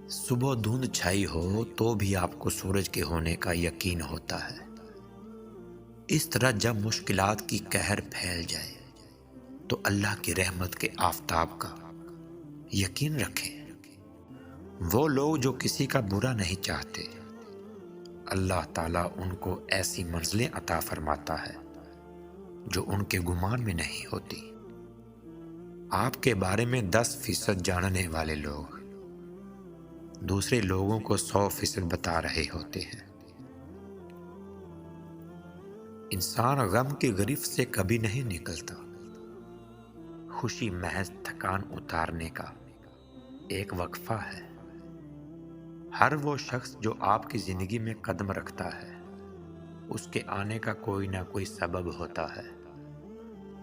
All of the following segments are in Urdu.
صبح دھند چھائی ہو تو بھی آپ کو سورج کے ہونے کا یقین ہوتا ہے۔ اس طرح جب مشکلات کی قہر پھیل جائے تو اللہ کی رحمت کے آفتاب کا یقین رکھیں۔ وہ لوگ جو کسی کا برا نہیں چاہتے، اللہ تعالیٰ ان کو ایسی منزلیں عطا فرماتا ہے جو ان کے گمان میں نہیں ہوتی۔ آپ کے بارے میں 10% جاننے والے لوگ دوسرے لوگوں کو 100% بتا رہے ہوتے ہیں۔ انسان غم کی گرفت سے کبھی نہیں نکلتا۔ خوشی محض تھکان اتارنے کا ایک وقفہ ہے۔ ہر وہ شخص جو آپ کی زندگی میں قدم رکھتا ہے، اس کے آنے کا کوئی نہ کوئی سبب ہوتا ہے۔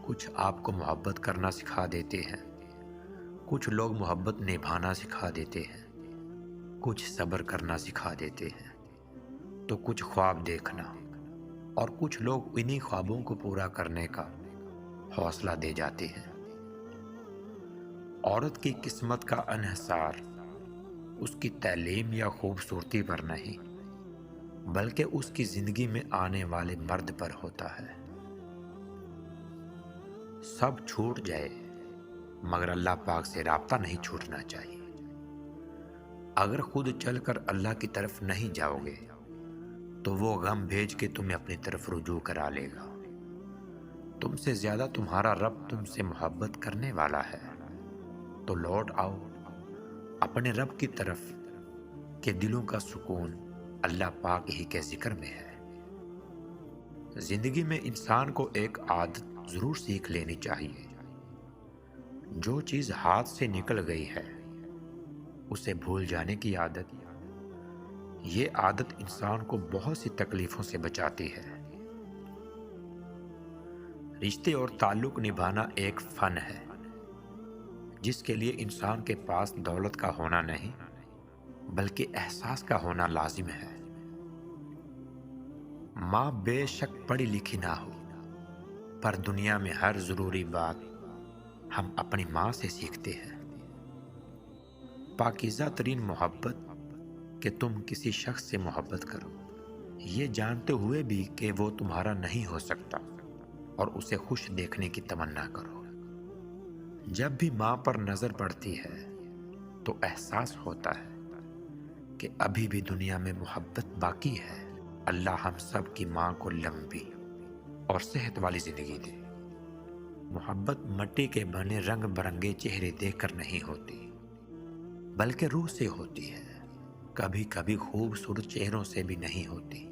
کچھ آپ کو محبت کرنا سکھا دیتے ہیں، کچھ لوگ محبت نبھانا سکھا دیتے ہیں، کچھ صبر کرنا سکھا دیتے ہیں، تو کچھ خواب دیکھنا، اور کچھ لوگ انہی خوابوں کو پورا کرنے کا حوصلہ دے جاتے ہیں۔ عورت کی قسمت کا انحصار اس کی تعلیم یا خوبصورتی پر نہیں، بلکہ اس کی زندگی میں آنے والے مرد پر ہوتا ہے۔ سب چھوٹ جائے مگر اللہ پاک سے رابطہ نہیں چھوٹنا چاہیے۔ اگر خود چل کر اللہ کی طرف نہیں جاؤ گے تو وہ غم بھیج کے تمہیں اپنی طرف رجوع کرا لے گا۔ تم سے زیادہ تمہارا رب تم سے محبت کرنے والا ہے، تو لوٹ آؤ اپنے رب کی طرف کہ دلوں کا سکون اللہ پاک ہی کے ذکر میں ہے۔ زندگی میں انسان کو ایک عادت ضرور سیکھ لینی چاہیے۔ جو چیز ہاتھ سے نکل گئی ہے اسے بھول جانے کی عادت، یہ عادت انسان کو بہت سی تکلیفوں سے بچاتی ہے۔ رشتے اور تعلق نبھانا ایک فن ہے جس کے لیے انسان کے پاس دولت کا ہونا نہیں بلکہ احساس کا ہونا لازم ہے۔ ماں بے شک پڑھی لکھی نہ ہو، پر دنیا میں ہر ضروری بات ہم اپنی ماں سے سیکھتے ہیں۔ پاکیزہ ترین محبت کہ تم کسی شخص سے محبت کرو یہ جانتے ہوئے بھی کہ وہ تمہارا نہیں ہو سکتا، اور اسے خوش دیکھنے کی تمنا کرو۔ جب بھی ماں پر نظر پڑتی ہے تو احساس ہوتا ہے کہ ابھی بھی دنیا میں محبت باقی ہے۔ اللہ ہم سب کی ماں کو لمبی اور صحت والی زندگی دے۔ محبت مٹی کے بنے رنگ برنگے چہرے دیکھ کر نہیں ہوتی بلکہ روح سے ہوتی ہے۔ کبھی کبھی خوبصورت چہروں سے بھی نہیں ہوتی،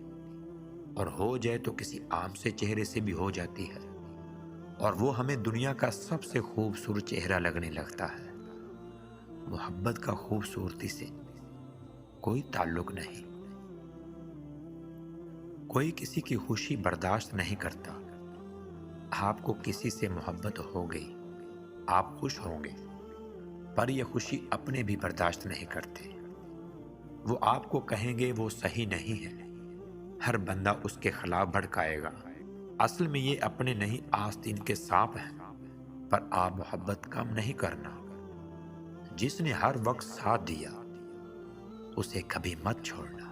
اور ہو جائے تو کسی عام سے چہرے سے بھی ہو جاتی ہے، اور وہ ہمیں دنیا کا سب سے خوبصورت چہرہ لگنے لگتا ہے۔ محبت کا خوبصورتی سے کوئی تعلق نہیں۔ کوئی کسی کی خوشی برداشت نہیں کرتا۔ آپ کو کسی سے محبت ہو گئی، آپ خوش ہوں گے، پر یہ خوشی اپنے بھی برداشت نہیں کرتے۔ وہ آپ کو کہیں گے وہ صحیح نہیں ہے، ہر بندہ اس کے خلاف بھڑکائے گا۔ اصل میں یہ اپنے نہیں آستین کے سانپ ہیں، پر آپ محبت کم نہیں کرنا۔ جس نے ہر وقت ساتھ دیا اسے کبھی مت چھوڑنا۔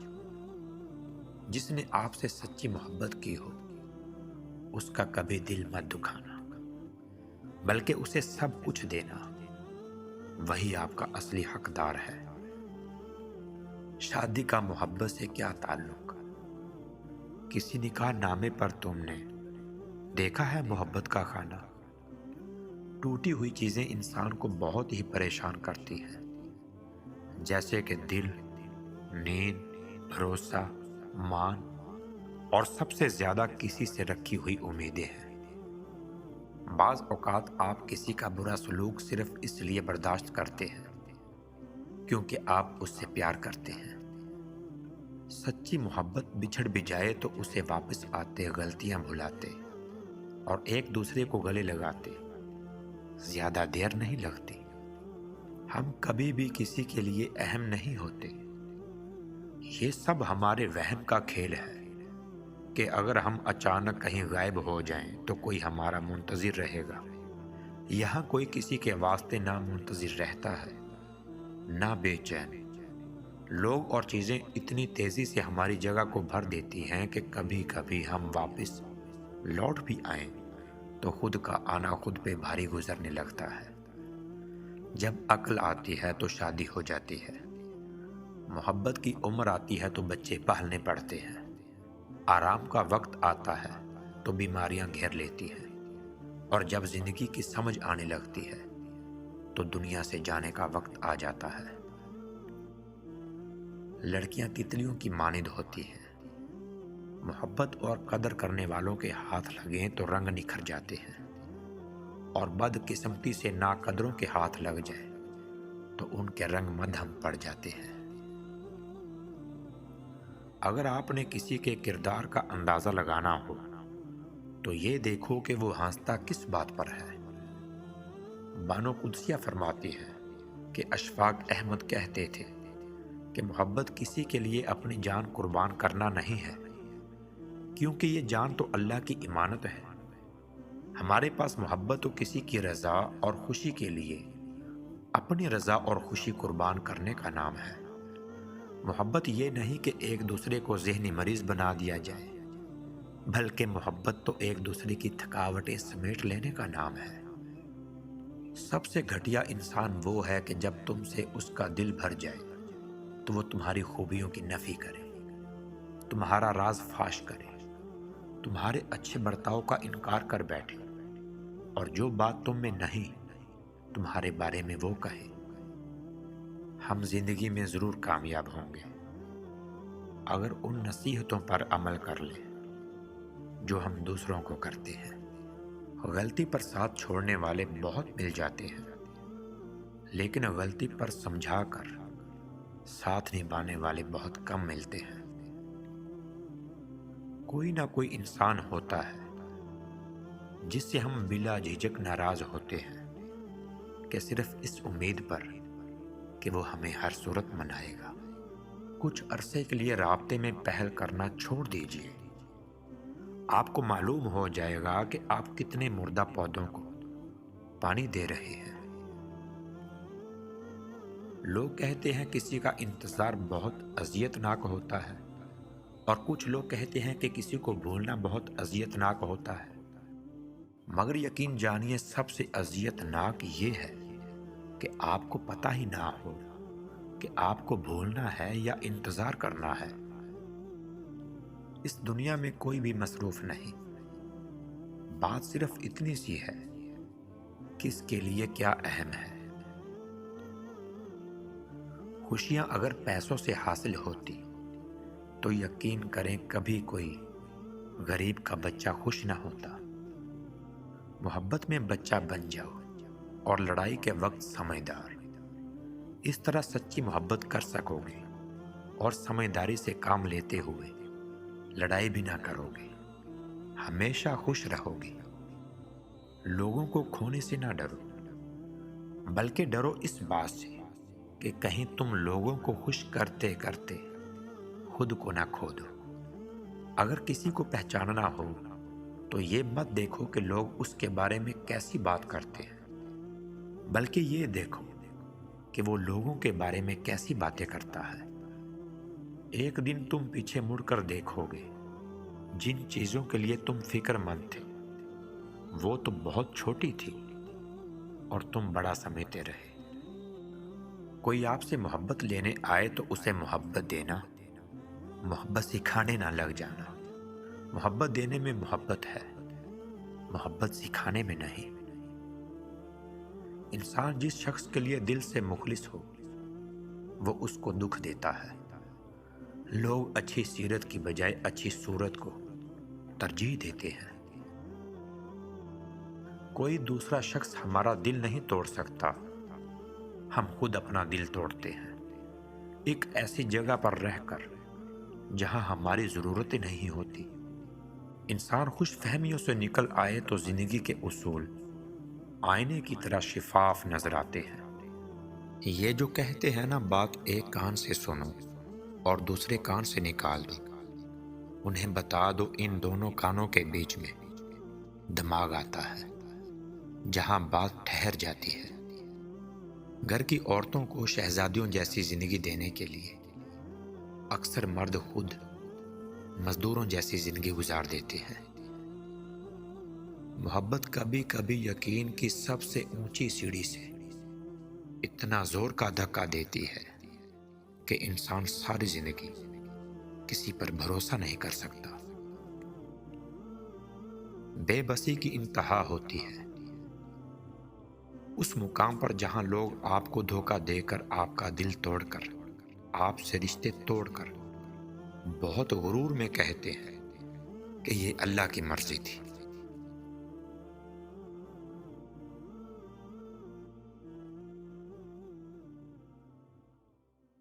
جس نے آپ سے سچی محبت کی ہو اس کا کبھی دل مت دکھانا، بلکہ اسے سب کچھ دینا، وہی آپ کا اصلی حقدار ہے۔ شادی کا محبت سے کیا تعلق؟ کسی نکاح نامے پر تم نے دیکھا ہے محبت کا خانہ؟ ٹوٹی ہوئی چیزیں انسان کو بہت ہی پریشان کرتی ہیں، جیسے کہ دل، نیند، بھروسہ، مان، اور سب سے زیادہ کسی سے رکھی ہوئی امیدیں ہیں۔ بعض اوقات آپ کسی کا برا سلوک صرف اس لیے برداشت کرتے ہیں کیونکہ آپ اس سے پیار کرتے ہیں۔ سچی محبت بچھڑ بھی جائے تو اسے واپس آتے غلطیاں بھلاتے اور ایک دوسرے کو گلے لگاتے زیادہ دیر نہیں لگتی۔ ہم کبھی بھی کسی کے لیے اہم نہیں ہوتے۔ یہ سب ہمارے وہم کا کھیل ہے کہ اگر ہم اچانک کہیں غائب ہو جائیں تو کوئی ہمارا منتظر رہے گا۔ یہاں کوئی کسی کے واسطے نہ منتظر رہتا ہے نہ بے چین۔ لوگ اور چیزیں اتنی تیزی سے ہماری جگہ کو بھر دیتی ہیں کہ کبھی کبھی ہم واپس لوٹ بھی آئیں تو خود کا آنا خود پہ بھاری گزرنے لگتا ہے۔ جب عقل آتی ہے تو شادی ہو جاتی ہے، محبت کی عمر آتی ہے تو بچے پالنے پڑتے ہیں، آرام کا وقت آتا ہے تو بیماریاں گھیر لیتی ہیں، اور جب زندگی کی سمجھ آنے لگتی ہے تو دنیا سے جانے کا وقت آ جاتا ہے۔ لڑکیاں تتلیوں کی مانند ہوتی ہیں، محبت اور قدر کرنے والوں کے ہاتھ لگیں تو رنگ نکھر جاتے ہیں، اور بدقسمتی سے ناقدروں کے ہاتھ لگ جائے تو ان کے رنگ مدھم پڑ جاتے ہیں۔ اگر آپ نے کسی کے کردار کا اندازہ لگانا ہو تو یہ دیکھو کہ وہ ہنستا کس بات پر ہے۔ بانو قدسیہ فرماتی ہے کہ اشفاق احمد کہتے تھے کہ محبت کسی کے لیے اپنی جان قربان کرنا نہیں ہے، کیونکہ یہ جان تو اللہ کی امانت ہے۔ ہمارے پاس محبت تو کسی کی رضا اور خوشی کے لیے اپنی رضا اور خوشی قربان کرنے کا نام ہے۔ محبت یہ نہیں کہ ایک دوسرے کو ذہنی مریض بنا دیا جائے، بلکہ محبت تو ایک دوسرے کی تھکاوٹیں سمیٹ لینے کا نام ہے۔ سب سے گھٹیا انسان وہ ہے کہ جب تم سے اس کا دل بھر جائے تو وہ تمہاری خوبیوں کی نفی کرے، تمہارا راز فاش کرے، تمہارے اچھے برتاؤ کا انکار کر بیٹھے، اور جو بات تم میں نہیں تمہارے بارے میں وہ کہے۔ ہم زندگی میں ضرور کامیاب ہوں گے اگر ان نصیحتوں پر عمل کر لیں جو ہم دوسروں کو کرتے ہیں۔ غلطی پر ساتھ چھوڑنے والے بہت مل جاتے ہیں، لیکن غلطی پر سمجھا کر ساتھ نبھانے والے بہت کم ملتے ہیں۔ کوئی نہ کوئی انسان ہوتا ہے جس سے ہم بلا جھجک ناراض ہوتے ہیں کہ صرف اس امید پر کہ وہ ہمیں ہر صورت منائے گا۔ کچھ عرصے کے لیے رابطے میں پہل کرنا چھوڑ دیجیے، آپ کو معلوم ہو جائے گا کہ آپ کتنے مردہ پودوں کو پانی دے رہے ہیں۔ لوگ کہتے ہیں کسی کا انتظار بہت اذیت ناک ہوتا ہے، اور کچھ لوگ کہتے ہیں کہ کسی کو بھولنا بہت اذیت ناک ہوتا ہے، مگر یقین جانیے سب سے اذیت ناک یہ ہے کہ آپ کو پتہ ہی نہ ہو کہ آپ کو بھولنا ہے یا انتظار کرنا ہے۔ اس دنیا میں کوئی بھی مصروف نہیں، بات صرف اتنی سی ہے کہ اس کے لیے کیا اہم ہے۔ خوشیاں اگر پیسوں سے حاصل ہوتی تو یقین کریں کبھی کوئی غریب کا بچہ خوش نہ ہوتا۔ محبت میں بچہ بن جاؤ اور لڑائی کے وقت سمجھدار، اس طرح سچی محبت کر سکو گے اور سمجھداری سے کام لیتے ہوئے لڑائی بھی نہ کرو گے، ہمیشہ خوش رہو گے۔ لوگوں کو کھونے سے نہ ڈرو، بلکہ ڈرو اس بات سے کہ کہیں تم لوگوں کو خوش کرتے کرتے خود کو نہ کھو دو۔ اگر کسی کو پہچاننا ہو تو یہ مت دیکھو کہ لوگ اس کے بارے میں کیسی بات کرتے ہیں، بلکہ یہ دیکھو کہ وہ لوگوں کے بارے میں کیسی باتیں کرتا ہے۔ ایک دن تم پیچھے مڑ کر دیکھو گے جن چیزوں کے لیے تم فکر مند تھے وہ تو بہت چھوٹی تھی اور تم بڑا سمجھتے رہے۔ کوئی آپ سے محبت لینے آئے تو اسے محبت دینا، محبت سکھانے نہ لگ جانا۔ محبت دینے میں محبت ہے، محبت سکھانے میں نہیں۔ انسان جس شخص کے لیے دل سے مخلص ہو وہ اس کو دکھ دیتا ہے۔ لوگ اچھی سیرت کی بجائے اچھی صورت کو ترجیح دیتے ہیں۔ کوئی دوسرا شخص ہمارا دل نہیں توڑ سکتا، ہم خود اپنا دل توڑتے ہیں، ایک ایسی جگہ پر رہ کر جہاں ہماری ضرورتیں نہیں ہوتی۔ انسان خوش فہمیوں سے نکل آئے تو زندگی کے اصول آئینے کی طرح شفاف نظر آتے ہیں۔ یہ جو کہتے ہیں نا بات ایک کان سے سنو اور دوسرے کان سے نکال دو، انہیں بتا دو ان دونوں کانوں کے بیچ میں دماغ آتا ہے جہاں بات ٹھہر جاتی ہے۔ گھر کی عورتوں کو شہزادیوں جیسی زندگی دینے کے لیے اکثر مرد خود مزدوروں جیسی زندگی گزار دیتے ہیں۔ محبت کبھی کبھی یقین کی سب سے اونچی سیڑھی سے اتنا زور کا دھکا دیتی ہے کہ انسان ساری زندگی کسی پر بھروسہ نہیں کر سکتا۔ بے بسی کی انتہا ہوتی ہے اس مقام پر جہاں لوگ آپ کو دھوکہ دے کر، آپ کا دل توڑ کر، آپ سے رشتے توڑ کر بہت غرور میں کہتے ہیں کہ یہ اللہ کی مرضی تھی۔